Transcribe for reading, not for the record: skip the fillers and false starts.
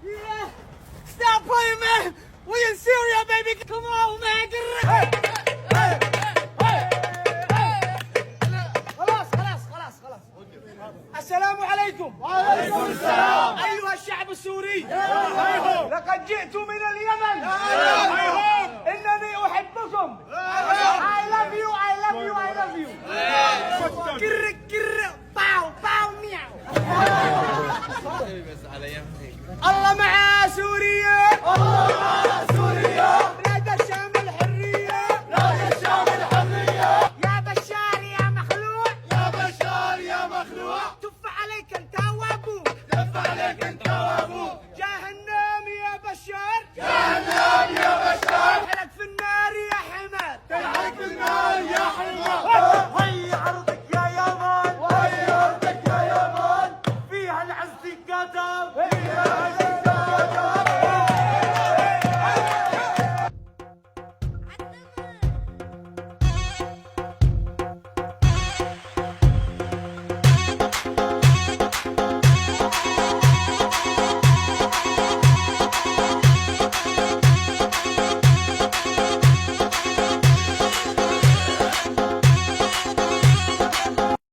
Yeah. Stop playing, man. We in Syria, baby. Come on, man. Hey. خلاص. السلام عليكم. وعليكم السلام. أيها الشعب السوري، لقد جئت من اليمن. إنني أحبكم. I love you. كر باو مياو. الله مع سوريا. بلاد الشام الحرية. يا بشار يا مخلوع. تف عليك انت وابوك. جهنم يا بشار.